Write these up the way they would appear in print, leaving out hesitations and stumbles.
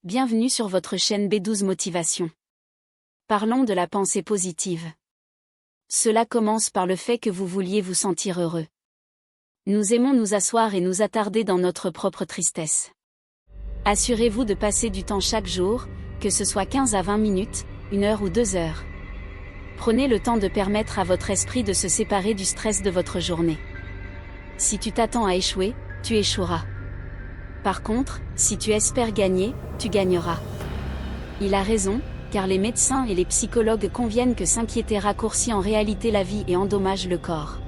Bienvenue sur votre chaîne B12 Motivation. Parlons de la pensée positive. Cela commence par le fait que vous vouliez vous sentir heureux. Nous aimons nous asseoir et nous attarder dans notre propre tristesse. Assurez-vous de passer du temps chaque jour, que ce soit 15 à 20 minutes, 1 heure ou 2 heures. Prenez le temps de permettre à votre esprit de se séparer du stress de votre journée. Si tu t'attends à échouer, tu échoueras. Par contre, si tu espères gagner, tu gagneras. Il a raison, car les médecins et les psychologues conviennent que s'inquiéter raccourcit en réalité la vie et endommage le corps.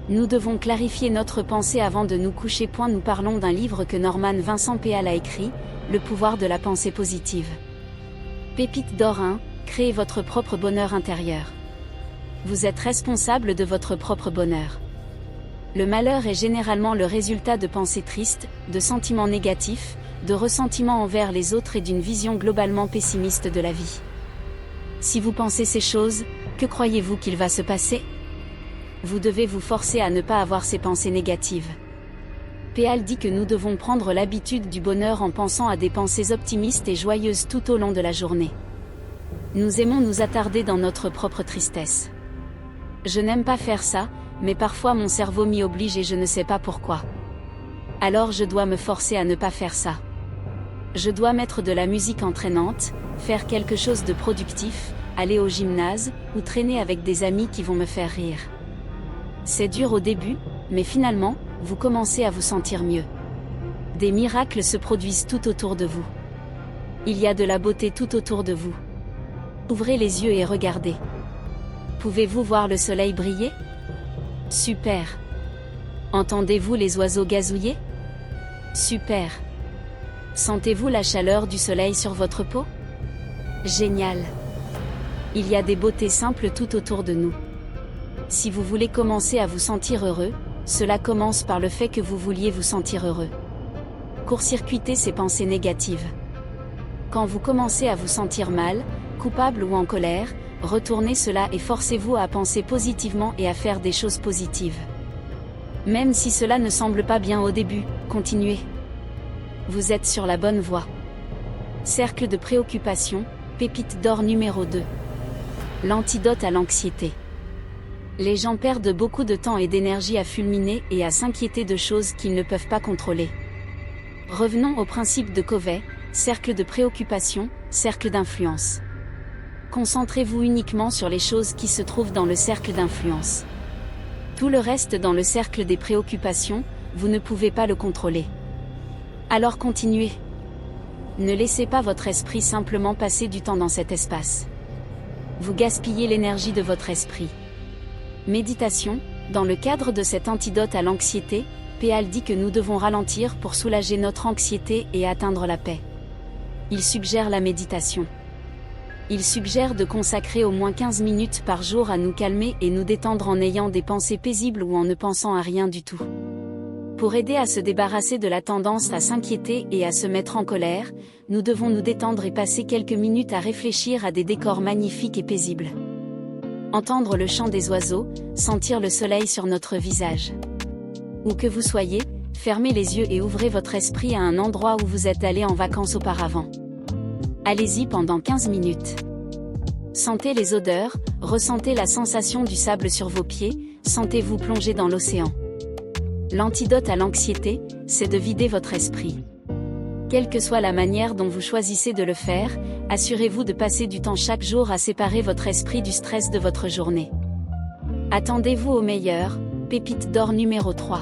Nous devons clarifier notre pensée avant de nous coucher. Nous parlons d'un livre que Norman Vincent Peale a écrit, Le pouvoir de la pensée positive. Pépite d'or 1, créez votre propre bonheur intérieur. Vous êtes responsable de votre propre bonheur. Le malheur est généralement le résultat de pensées tristes, de sentiments négatifs, de ressentiments envers les autres et d'une vision globalement pessimiste de la vie. Si vous pensez ces choses, que croyez-vous qu'il va se passer ? Vous devez vous forcer à ne pas avoir ces pensées négatives. Peale dit que nous devons prendre l'habitude du bonheur en pensant à des pensées optimistes et joyeuses tout au long de la journée. Nous aimons nous attarder dans notre propre tristesse. Je n'aime pas faire ça, mais parfois mon cerveau m'y oblige et je ne sais pas pourquoi. Alors je dois me forcer à ne pas faire ça. Je dois mettre de la musique entraînante, faire quelque chose de productif, aller au gymnase, ou traîner avec des amis qui vont me faire rire. C'est dur au début, mais finalement, vous commencez à vous sentir mieux. Des miracles se produisent tout autour de vous. Il y a de la beauté tout autour de vous. Ouvrez les yeux et regardez. Pouvez-vous voir le soleil briller ? Super. Entendez-vous les oiseaux gazouiller ? Super. Sentez-vous la chaleur du soleil sur votre peau ? Génial. Il y a des beautés simples tout autour de nous. Si vous voulez commencer à vous sentir heureux, cela commence par le fait que vous vouliez vous sentir heureux. Court-circuitez ces pensées négatives. Quand vous commencez à vous sentir mal, coupable ou en colère, retournez cela et forcez-vous à penser positivement et à faire des choses positives. Même si cela ne semble pas bien au début, continuez. Vous êtes sur la bonne voie. Cercle de préoccupation, pépite d'or numéro 2. L'antidote à l'anxiété. Les gens perdent beaucoup de temps et d'énergie à fulminer et à s'inquiéter de choses qu'ils ne peuvent pas contrôler. Revenons au principe de Covey, cercle de préoccupation, cercle d'influence. Concentrez-vous uniquement sur les choses qui se trouvent dans le cercle d'influence. Tout le reste dans le cercle des préoccupations, vous ne pouvez pas le contrôler. Alors continuez. Ne laissez pas votre esprit simplement passer du temps dans cet espace. Vous gaspillez l'énergie de votre esprit. Méditation, dans le cadre de cet antidote à l'anxiété, Peale dit que nous devons ralentir pour soulager notre anxiété et atteindre la paix. Il suggère la méditation. Il suggère de consacrer au moins 15 minutes par jour à nous calmer et nous détendre en ayant des pensées paisibles ou en ne pensant à rien du tout. Pour aider à se débarrasser de la tendance à s'inquiéter et à se mettre en colère, nous devons nous détendre et passer quelques minutes à réfléchir à des décors magnifiques et paisibles. Entendre le chant des oiseaux, sentir le soleil sur notre visage. Où que vous soyez, fermez les yeux et ouvrez votre esprit à un endroit où vous êtes allé en vacances auparavant. Allez-y pendant 15 minutes. Sentez les odeurs, ressentez la sensation du sable sur vos pieds, sentez-vous plonger dans l'océan. L'antidote à l'anxiété, c'est de vider votre esprit. Quelle que soit la manière dont vous choisissez de le faire, assurez-vous de passer du temps chaque jour à séparer votre esprit du stress de votre journée. Attendez-vous au meilleur, pépite d'or numéro 3.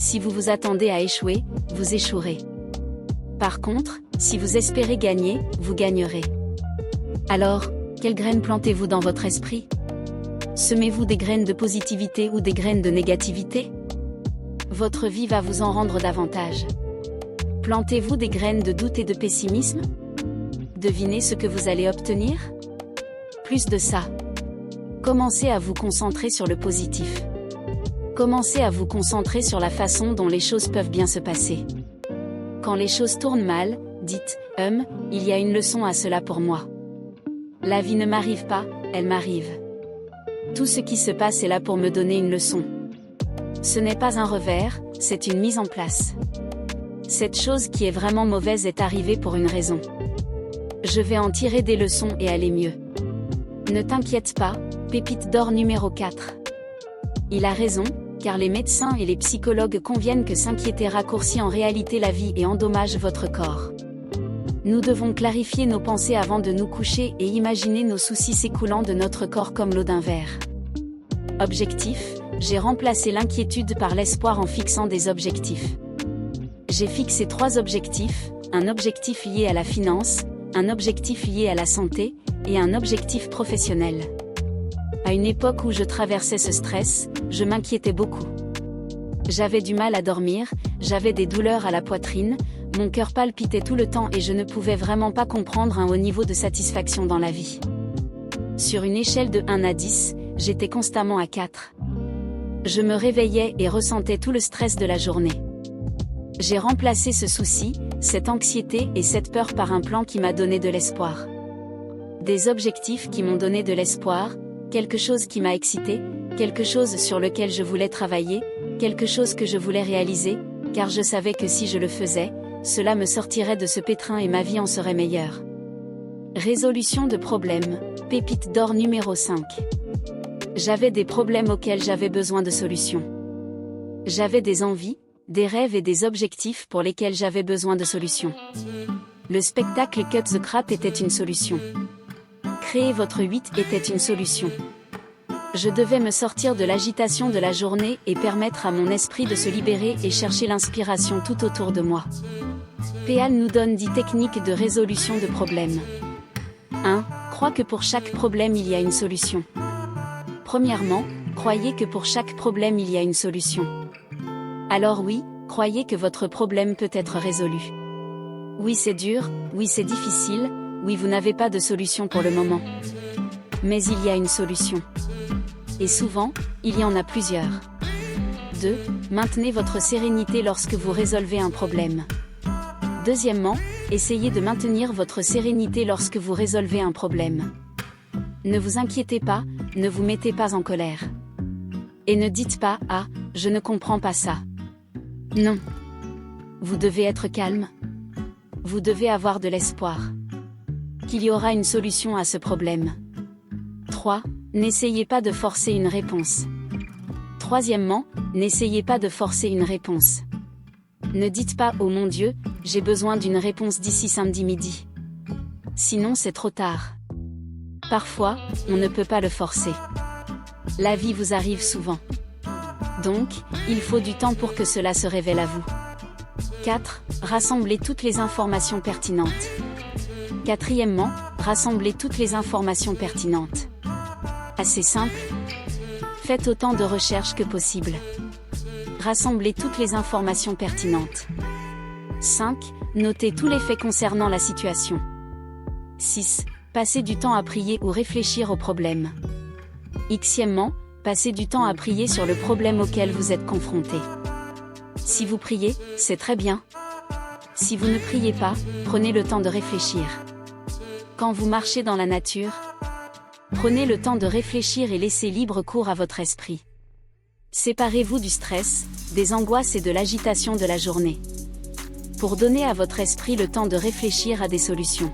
Si vous vous attendez à échouer, vous échouerez. Par contre, si vous espérez gagner, vous gagnerez. Alors, quelles graines plantez-vous dans votre esprit ? Semez-vous des graines de positivité ou des graines de négativité ? Votre vie va vous en rendre davantage. Plantez-vous des graines de doute et de pessimisme ? Devinez ce que vous allez obtenir ? Plus de ça. Commencez à vous concentrer sur le positif. Commencez à vous concentrer sur la façon dont les choses peuvent bien se passer. Quand les choses tournent mal, dites « il y a une leçon à cela pour moi. La vie ne m'arrive pas, elle m'arrive. Tout ce qui se passe est là pour me donner une leçon. Ce n'est pas un revers, c'est une mise en place. Cette chose qui est vraiment mauvaise est arrivée pour une raison. Je vais en tirer des leçons et aller mieux. Ne t'inquiète pas, pépite d'or numéro 4. Il a raison, car les médecins et les psychologues conviennent que s'inquiéter raccourcit en réalité la vie et endommage votre corps. Nous devons clarifier nos pensées avant de nous coucher et imaginer nos soucis s'écoulant de notre corps comme l'eau d'un verre. Objectif, j'ai remplacé l'inquiétude par l'espoir en fixant des objectifs. J'ai fixé 3 objectifs, un objectif lié à la finance, un objectif lié à la santé, et un objectif professionnel. À une époque où je traversais ce stress, je m'inquiétais beaucoup. J'avais du mal à dormir, j'avais des douleurs à la poitrine, mon cœur palpitait tout le temps et je ne pouvais vraiment pas comprendre un haut niveau de satisfaction dans la vie. Sur une échelle de 1 à 10, j'étais constamment à 4. Je me réveillais et ressentais tout le stress de la journée. J'ai remplacé ce souci, cette anxiété et cette peur par un plan qui m'a donné de l'espoir. Des objectifs qui m'ont donné de l'espoir, quelque chose qui m'a excité, quelque chose sur lequel je voulais travailler, quelque chose que je voulais réaliser, car je savais que si je le faisais, cela me sortirait de ce pétrin et ma vie en serait meilleure. Résolution de problèmes, pépite d'or numéro 5. J'avais des problèmes auxquels j'avais besoin de solutions. J'avais des envies, des rêves et des objectifs pour lesquels j'avais besoin de solutions. Le spectacle Cut the Crap était une solution. Créer votre 8 était une solution. Je devais me sortir de l'agitation de la journée et permettre à mon esprit de se libérer et chercher l'inspiration tout autour de moi. Péal nous donne 10 techniques de résolution de problèmes. 1. Crois que pour chaque problème il y a une solution. Premièrement, croyez que pour chaque problème il y a une solution. Alors oui, croyez que votre problème peut être résolu. Oui, c'est dur, oui, c'est difficile, oui, vous n'avez pas de solution pour le moment. Mais il y a une solution. Et souvent, il y en a plusieurs. 2. Maintenez votre sérénité lorsque vous résolvez un problème. Deuxièmement, essayez de maintenir votre sérénité lorsque vous résolvez un problème. Ne vous inquiétez pas, ne vous mettez pas en colère. Et ne dites pas « Ah, je ne comprends pas ça ». Non. Vous devez être calme. Vous devez avoir de l'espoir. Qu'il y aura une solution à ce problème. 3. N'essayez pas de forcer une réponse. Troisièmement, n'essayez pas de forcer une réponse. Ne dites pas « Oh mon Dieu, j'ai besoin d'une réponse d'ici samedi midi ». Sinon c'est trop tard. Parfois, on ne peut pas le forcer. La vie vous arrive souvent. Donc, il faut du temps pour que cela se révèle à vous. 4. Rassemblez toutes les informations pertinentes. Quatrièmement, rassemblez toutes les informations pertinentes. Assez simple. Faites autant de recherches que possible. Rassemblez toutes les informations pertinentes. 5. Notez tous les faits concernant la situation. 6. Passez du temps à prier ou réfléchir au problème. Xièmement, passez du temps à prier sur le problème auquel vous êtes confronté. Si vous priez, c'est très bien. Si vous ne priez pas, prenez le temps de réfléchir. Quand vous marchez dans la nature, prenez le temps de réfléchir et laissez libre cours à votre esprit. Séparez-vous du stress, des angoisses et de l'agitation de la journée. Pour donner à votre esprit le temps de réfléchir à des solutions.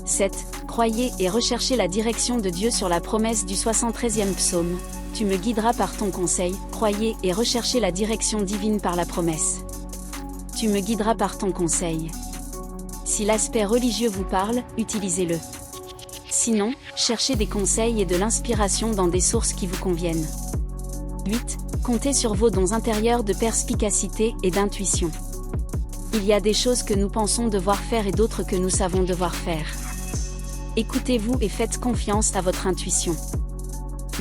7. Croyez et recherchez la direction de Dieu sur la promesse du 73e psaume. Tu me guideras par ton conseil. Croyez et recherchez la direction divine par la promesse. Tu me guideras par ton conseil. Si l'aspect religieux vous parle, utilisez-le. Sinon, cherchez des conseils et de l'inspiration dans des sources qui vous conviennent. 8. Comptez sur vos dons intérieurs de perspicacité et d'intuition. Il y a des choses que nous pensons devoir faire et d'autres que nous savons devoir faire. Écoutez-vous et faites confiance à votre intuition.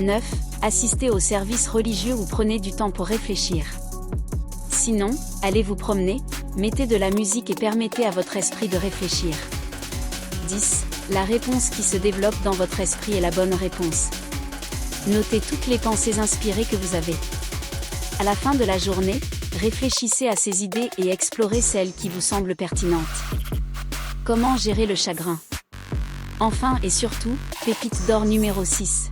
9. Assistez au service religieux ou prenez du temps pour réfléchir. Sinon, allez vous promener, mettez de la musique et permettez à votre esprit de réfléchir. 10. La réponse qui se développe dans votre esprit est la bonne réponse. Notez toutes les pensées inspirées que vous avez. À la fin de la journée, réfléchissez à ces idées et explorez celles qui vous semblent pertinentes. Comment gérer le chagrin ? Enfin et surtout, pépite d'or numéro 6.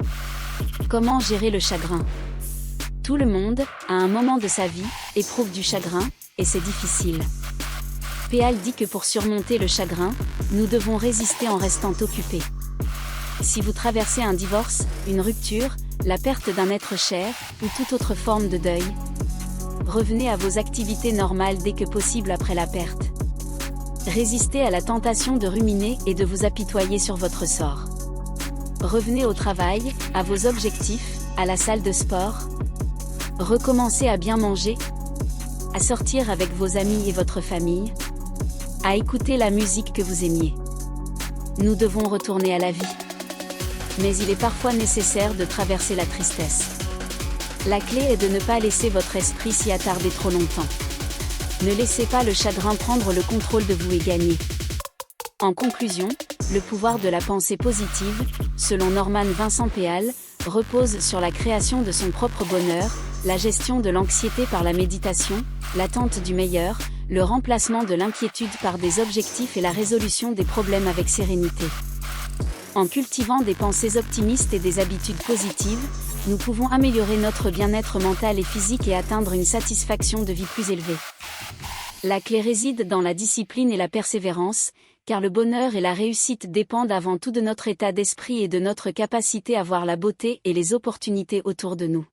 Comment gérer le chagrin ? Tout le monde, à un moment de sa vie, éprouve du chagrin, et c'est difficile. Péal dit que pour surmonter le chagrin, nous devons résister en restant occupés. Si vous traversez un divorce, une rupture, la perte d'un être cher, ou toute autre forme de deuil, revenez à vos activités normales dès que possible après la perte. Résistez à la tentation de ruminer et de vous apitoyer sur votre sort. Revenez au travail, à vos objectifs, à la salle de sport. Recommencez à bien manger, à sortir avec vos amis et votre famille, à écouter la musique que vous aimiez. Nous devons retourner à la vie. Mais il est parfois nécessaire de traverser la tristesse. La clé est de ne pas laisser votre esprit s'y attarder trop longtemps. Ne laissez pas le chagrin prendre le contrôle de vous et gagner. En conclusion, le pouvoir de la pensée positive, selon Norman Vincent Peale, repose sur la création de son propre bonheur, la gestion de l'anxiété par la méditation, l'attente du meilleur, le remplacement de l'inquiétude par des objectifs et la résolution des problèmes avec sérénité. En cultivant des pensées optimistes et des habitudes positives, nous pouvons améliorer notre bien-être mental et physique et atteindre une satisfaction de vie plus élevée. La clé réside dans la discipline et la persévérance, car le bonheur et la réussite dépendent avant tout de notre état d'esprit et de notre capacité à voir la beauté et les opportunités autour de nous.